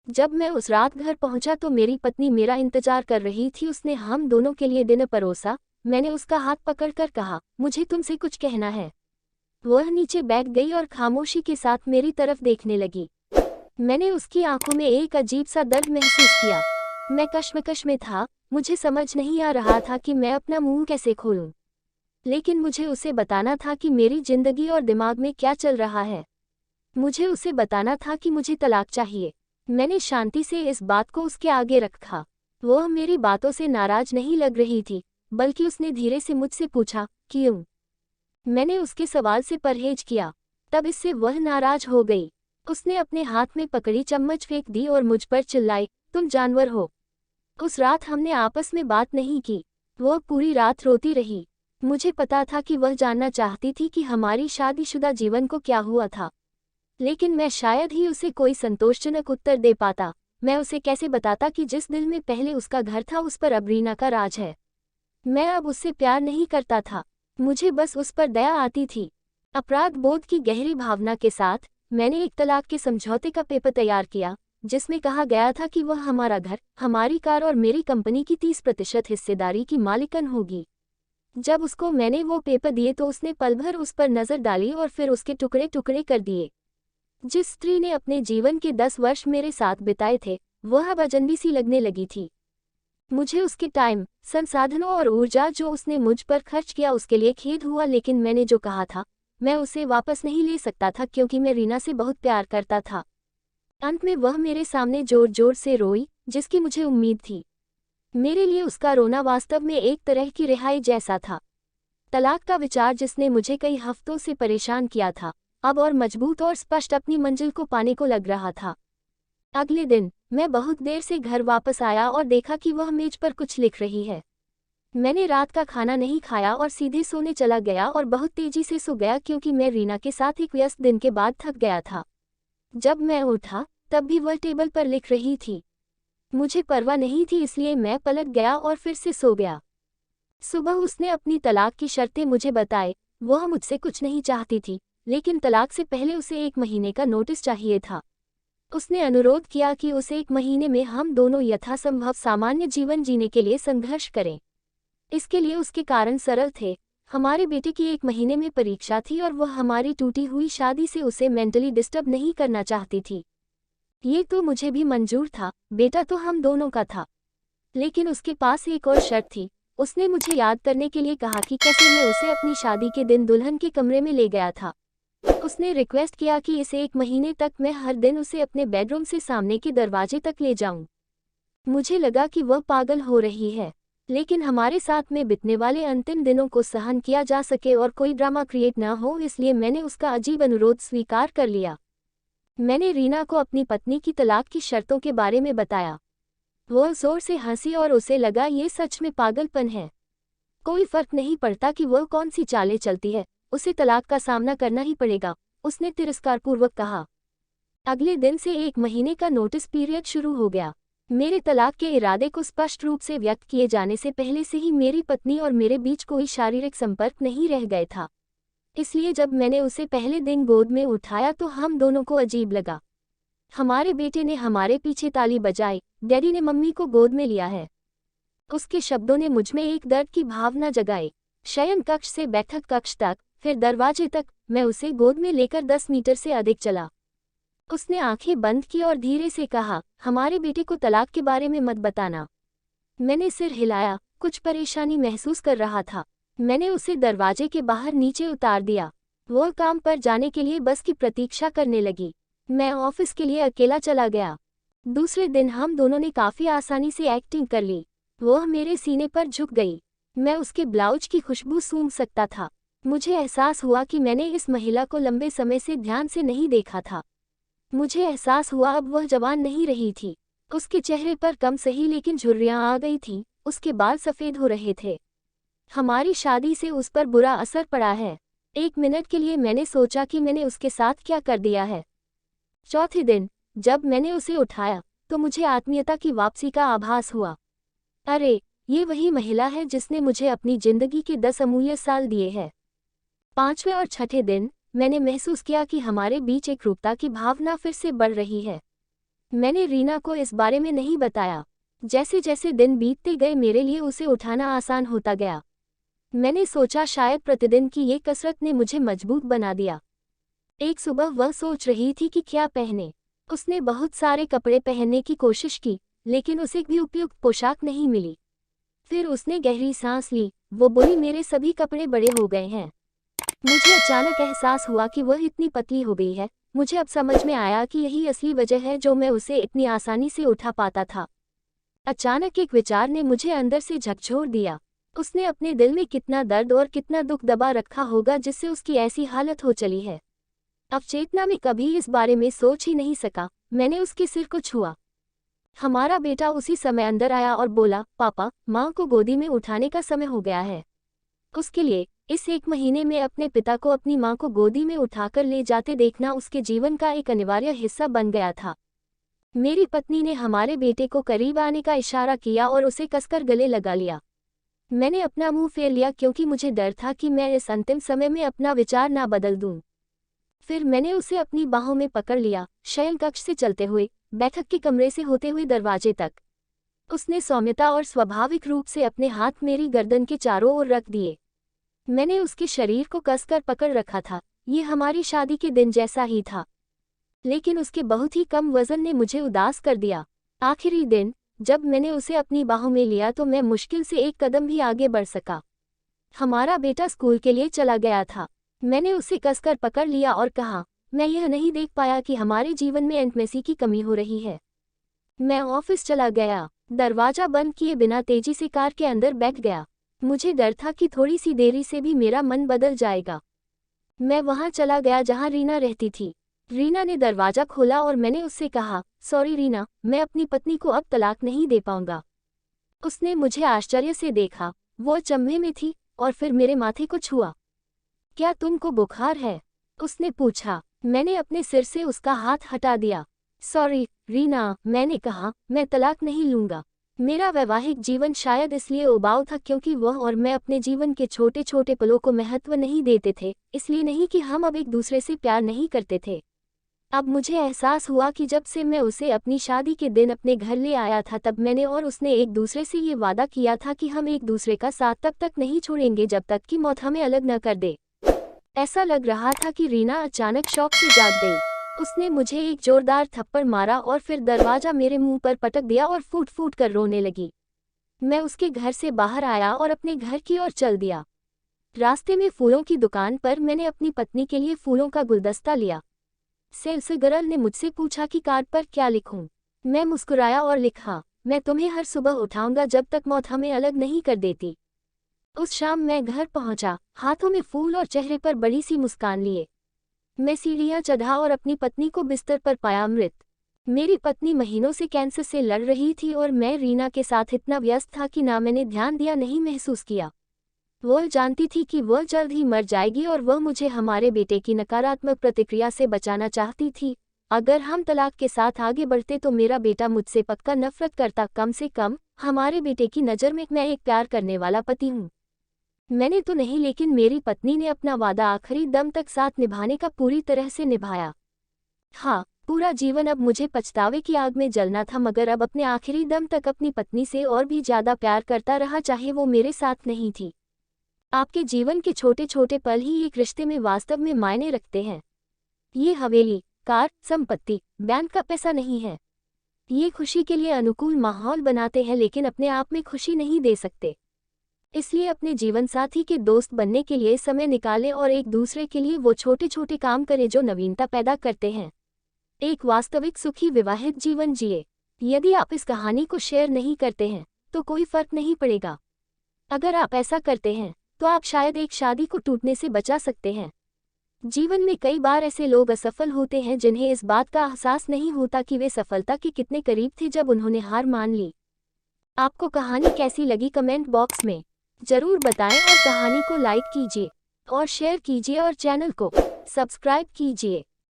जब मैं उस रात घर पहुंचा तो मेरी पत्नी मेरा इंतजार कर रही थी। उसने हम दोनों के लिए डिनर परोसा। मैंने उसका हाथ पकड़कर कहा, मुझे तुमसे कुछ कहना है। वह नीचे बैठ गई और खामोशी के साथ मेरी तरफ देखने लगी। मैंने उसकी आंखों में एक अजीब सा दर्द महसूस किया। मैं कश्मकश में था। मुझे समझ नहीं आ रहा था कि मैं अपना मुंह कैसे खोलूं। लेकिन मुझे उसे बताना था कि मेरी जिंदगी और दिमाग में क्या चल रहा है। मुझे उसे बताना था कि मुझे तलाक चाहिए। मैंने शांति से इस बात को उसके आगे रखा। वह मेरी बातों से नाराज नहीं लग रही थी, बल्कि उसने धीरे से मुझसे पूछा, क्यों? मैंने उसके सवाल से परहेज किया। तब इससे वह नाराज हो गई। उसने अपने हाथ में पकड़ी चम्मच फेंक दी और मुझ पर चिल्लाई, तुम जानवर हो। उस रात हमने आपस में बात नहीं की। वह पूरी रात रोती रही। मुझे पता था कि वह जानना चाहती थी कि हमारी शादीशुदा जीवन को क्या हुआ था, लेकिन मैं शायद ही उसे कोई संतोषजनक उत्तर दे पाता। मैं उसे कैसे बताता कि जिस दिल में पहले उसका घर था उस पर अब रीना का राज है। मैं अब उससे प्यार नहीं करता था, मुझे बस उस पर दया आती थी। अपराध बोध की गहरी भावना के साथ मैंने एक तलाक के समझौते का पेपर तैयार किया, जिसमें कहा गया था कि वह हमारा घर, हमारी कार और मेरी कंपनी की 30% हिस्सेदारी की मालिकन होगी। जब उसको मैंने वो पेपर दिए तो उसने पल भर उस पर नजर डाली और फिर उसके टुकड़े टुकड़े कर दिए। जिस स्त्री ने अपने जीवन के 10 वर्ष मेरे साथ बिताए थे, वह अब अजनबी सी लगने लगी थी। मुझे उसके टाइम, संसाधनों और ऊर्जा जो उसने मुझ पर खर्च किया उसके लिए खेद हुआ, लेकिन मैंने जो कहा था मैं उसे वापस नहीं ले सकता था, क्योंकि मैं रीना से बहुत प्यार करता था। अंत में वह मेरे सामने जोर जोर से रोई, जिसकी मुझे उम्मीद थी। मेरे लिए उसका रोना वास्तव में एक तरह की रिहाई जैसा था। तलाक का विचार जिसने मुझे कई हफ्तों से परेशान किया था, अब और मजबूत और स्पष्ट अपनी मंजिल को पाने को लग रहा था। अगले दिन मैं बहुत देर से घर वापस आया और देखा कि वह मेज पर कुछ लिख रही है। मैंने रात का खाना नहीं खाया और सीधे सोने चला गया और बहुत तेजी से सो गया, क्योंकि मैं रीना के साथ एक व्यस्त दिन के बाद थक गया था। जब मैं उठा तब भी वह टेबल पर लिख रही थी। मुझे परवाह नहीं थी, इसलिए मैं पलट गया और फिर से सो गया। सुबह उसने अपनी तलाक की शर्तें मुझे बताए। वह मुझसे कुछ नहीं चाहती थी, लेकिन तलाक से पहले उसे 1 महीने का नोटिस चाहिए था। उसने अनुरोध किया कि उसे 1 महीने में हम दोनों यथासंभव सामान्य जीवन जीने के लिए संघर्ष करें। इसके लिए उसके कारण सरल थे। हमारे बेटे की 1 महीने में परीक्षा थी और वह हमारी टूटी हुई शादी से उसे मेंटली डिस्टर्ब नहीं करना चाहती थी। ये तो मुझे भी मंजूर था, बेटा तो हम दोनों का था। लेकिन उसके पास एक और शर्त थी। उसने मुझे याद करने के लिए कहा कि कैसे मैं उसे अपनी शादी के दिन दुल्हन के कमरे में ले गया था। उसने रिक्वेस्ट किया कि इस 1 महीने तक मैं हर दिन उसे अपने बेडरूम से सामने के दरवाजे तक ले जाऊं। मुझे लगा कि वह पागल हो रही है, लेकिन हमारे साथ में बितने वाले अंतिम दिनों को सहन किया जा सके और कोई ड्रामा क्रिएट न हो, इसलिए मैंने उसका अजीब अनुरोध स्वीकार कर लिया। मैंने रीना को अपनी पत्नी की तलाक की शर्तों के बारे में बताया। वह जोर से हंसी और उसे लगा ये सच में पागलपन है। कोई फर्क नहीं पड़ता कि वह कौन सी चालें चलती है, उसे तलाक का सामना करना ही पड़ेगा, उसने तिरस्कारपूर्वक कहा। अगले दिन से 1 महीने का नोटिस पीरियड शुरू हो गया। मेरे तलाक के इरादे को स्पष्ट रूप से व्यक्त किए जाने से पहले से ही मेरी पत्नी और मेरे बीच कोई शारीरिक संपर्क नहीं रह गए था। इसलिए जब मैंने उसे पहले दिन गोद में उठाया तो हम दोनों को अजीब लगा। हमारे बेटे ने हमारे पीछे ताली बजाई, डैडी ने मम्मी को गोद में लिया है। उसके शब्दों ने मुझमें एक दर्द की भावना जगाई। शयन कक्ष से बैठक कक्ष तक, फिर दरवाजे तक, मैं उसे गोद में लेकर 10 मीटर से अधिक चला। उसने आंखें बंद की और धीरे से कहा, हमारे बेटे को तलाक के बारे में मत बताना। मैंने सिर हिलाया, कुछ परेशानी महसूस कर रहा था। मैंने उसे दरवाजे के बाहर नीचे उतार दिया। वह काम पर जाने के लिए बस की प्रतीक्षा करने लगी। मैं ऑफिस के लिए अकेला चला गया। दूसरे दिन हम दोनों ने काफी आसानी से एक्टिंग कर ली। वह मेरे सीने पर झुक गई। मैं उसके ब्लाउज की खुशबू सूंघ सकता था। मुझे एहसास हुआ कि मैंने इस महिला को लंबे समय से ध्यान से नहीं देखा था। मुझे एहसास हुआ अब वह जवान नहीं रही थी। उसके चेहरे पर कम सही लेकिन झुर्रियां आ गई थीं, उसके बाल सफ़ेद हो रहे थे। हमारी शादी से उस पर बुरा असर पड़ा है। 1 मिनट के लिए मैंने सोचा कि मैंने उसके साथ क्या कर दिया है। चौथे दिन जब मैंने उसे उठाया तो मुझे आत्मीयता की वापसी का आभास हुआ। अरे, ये वही महिला है जिसने मुझे अपनी जिंदगी के 10 अमूल्य साल दिए हैं। 5वें और छठे दिन मैंने महसूस किया कि हमारे बीच एक रूपता की भावना फिर से बढ़ रही है। मैंने रीना को इस बारे में नहीं बताया। जैसे जैसे दिन बीतते गए मेरे लिए उसे उठाना आसान होता गया। मैंने सोचा शायद प्रतिदिन की ये कसरत ने मुझे मजबूत बना दिया। एक सुबह वह सोच रही थी कि क्या पहने। उसने बहुत सारे कपड़े पहनने की कोशिश की, लेकिन उसे भी उपयुक्त पोशाक नहीं मिली। फिर उसने गहरी सांस ली। वो बोली, मेरे सभी कपड़े बड़े हो गए हैं। मुझे अचानक एहसास हुआ कि वह इतनी पतली हो गई है। मुझे अब समझ में आया कि यही असली वजह है जो मैं उसे इतनी आसानी से उठा पाता था। अचानक एक विचार ने मुझे अंदर से झकझोर दिया। उसने अपने दिल में कितना दर्द और कितना दुख दबा रखा होगा जिससे उसकी ऐसी हालत हो चली है। अवचेतना में कभी इस बारे में सोच ही नहीं सका। मैंने उसके सिर को छुआ। हमारा बेटा उसी समय अंदर आया और बोला, पापा, माँ को गोदी में उठाने का समय हो गया है। उसके लिए इस 1 महीने में अपने पिता को अपनी माँ को गोदी में उठाकर ले जाते देखना उसके जीवन का एक अनिवार्य हिस्सा बन गया था। मेरी पत्नी ने हमारे बेटे को करीब आने का इशारा किया और उसे कसकर गले लगा लिया। मैंने अपना मुंह फेर लिया क्योंकि मुझे डर था कि मैं इस अंतिम समय में अपना विचार ना बदल दूं। फिर मैंने उसे अपनी बाहों में पकड़ लिया, शयन कक्ष से चलते हुए, बैठक के कमरे से होते हुए दरवाजे तक। उसने सौम्यता और स्वाभाविक रूप से अपने हाथ मेरी गर्दन के चारों ओर रख दिए। मैंने उसके शरीर को कसकर पकड़ रखा था। ये हमारी शादी के दिन जैसा ही था, लेकिन उसके बहुत ही कम वजन ने मुझे उदास कर दिया। आखिरी दिन जब मैंने उसे अपनी बाहों में लिया तो मैं मुश्किल से एक कदम भी आगे बढ़ सका। हमारा बेटा स्कूल के लिए चला गया था। मैंने उसे कसकर पकड़ लिया और कहा, मैं यह नहीं देख पाया कि हमारे जीवन में इंटिमेसी की कमी हो रही है। मैं ऑफिस चला गया, दरवाजा बंद किए बिना तेजी से कार के अंदर बैठ गया। मुझे डर था कि थोड़ी सी देरी से भी मेरा मन बदल जाएगा। मैं वहां चला गया जहां रीना रहती थी। रीना ने दरवाजा खोला और मैंने उससे कहा, सॉरी रीना, मैं अपनी पत्नी को अब तलाक नहीं दे पाऊंगा। उसने मुझे आश्चर्य से देखा। वो अचंभे में थी और फिर मेरे माथे को छुआ। क्या तुमको बुखार है? उसने पूछा। मैंने अपने सिर से उसका हाथ हटा दिया। सॉरी रीना, मैंने कहा, मैं तलाक नहीं लूंगा। मेरा वैवाहिक जीवन शायद इसलिए उबाऊ था क्योंकि वह और मैं अपने जीवन के छोटे छोटे पलों को महत्व नहीं देते थे, इसलिए नहीं कि हम अब एक दूसरे से प्यार नहीं करते थे। अब मुझे एहसास हुआ कि जब से मैं उसे अपनी शादी के दिन अपने घर ले आया था तब मैंने और उसने एक दूसरे से ये वादा किया था कि हम एक दूसरे का साथ तब तक नहीं छोड़ेंगे जब तक कि मौत हमें अलग न कर दे। ऐसा लग रहा था कि रीना अचानक शौक से जाग गई। उसने मुझे एक जोरदार थप्पड़ मारा और फिर दरवाजा मेरे मुंह पर पटक दिया और फूट फूट कर रोने लगी। मैं उसके घर से बाहर आया और अपने घर की ओर चल दिया। रास्ते में फूलों की दुकान पर मैंने अपनी पत्नी के लिए फूलों का गुलदस्ता लिया। सेल्स गर्ल ने मुझसे पूछा कि कार्ड पर क्या लिखूं। मैं मुस्कुराया और लिखा, मैं तुम्हें हर सुबह उठाऊंगा जब तक मौत हमें अलग नहीं कर देती। उस शाम मैं घर पहुंचा, हाथों में फूल और चेहरे पर बड़ी सी मुस्कान लिए। मैं सीढ़ियां चढ़ा और अपनी पत्नी को बिस्तर पर पाया मृत। मेरी पत्नी महीनों से कैंसर से लड़ रही थी और मैं रीना के साथ इतना व्यस्त था कि ना मैंने ध्यान दिया नहीं महसूस किया। वह जानती थी कि वह जल्द ही मर जाएगी और वह मुझे हमारे बेटे की नकारात्मक प्रतिक्रिया से बचाना चाहती थी। अगर हम तलाक के साथ आगे बढ़ते तो मेरा बेटा मुझसे पक्का नफरत करता। कम से कम हमारे बेटे की नज़र में मैं एक प्यार करने वाला पति हूँ। मैंने तो नहीं, लेकिन मेरी पत्नी ने अपना वादा आखिरी दम तक साथ निभाने का पूरी तरह से निभाया। हाँ, पूरा जीवन अब मुझे पछतावे की आग में जलना था, मगर अब अपने आखिरी दम तक अपनी पत्नी से और भी ज़्यादा प्यार करता रहा, चाहे वो मेरे साथ नहीं थी। आपके जीवन के छोटे छोटे पल ही एक रिश्ते में वास्तव में मायने रखते हैं। ये हवेली, कार, संपत्ति, बैंक का पैसा नहीं है। ये खुशी के लिए अनुकूल माहौल बनाते हैं लेकिन अपने आप में खुशी नहीं दे सकते। इसलिए अपने जीवन साथी के दोस्त बनने के लिए समय निकालें और एक दूसरे के लिए वो छोटे छोटे काम करें जो नवीनता पैदा करते हैं। एक वास्तविक सुखी विवाहित जीवन जिए। यदि आप इस कहानी को शेयर नहीं करते हैं तो कोई फर्क नहीं पड़ेगा। अगर आप ऐसा करते हैं तो आप शायद एक शादी को टूटने से बचा सकते हैं। जीवन में कई बार ऐसे लोग असफल होते हैं जिन्हें इस बात का एहसास नहीं होता कि वे सफलता के कितने करीब थे जब उन्होंने हार मान ली। आपको कहानी कैसी लगी कमेंट बॉक्स में जरूर बताएं और कहानी को लाइक कीजिए और शेयर कीजिए और चैनल को सब्सक्राइब कीजिए।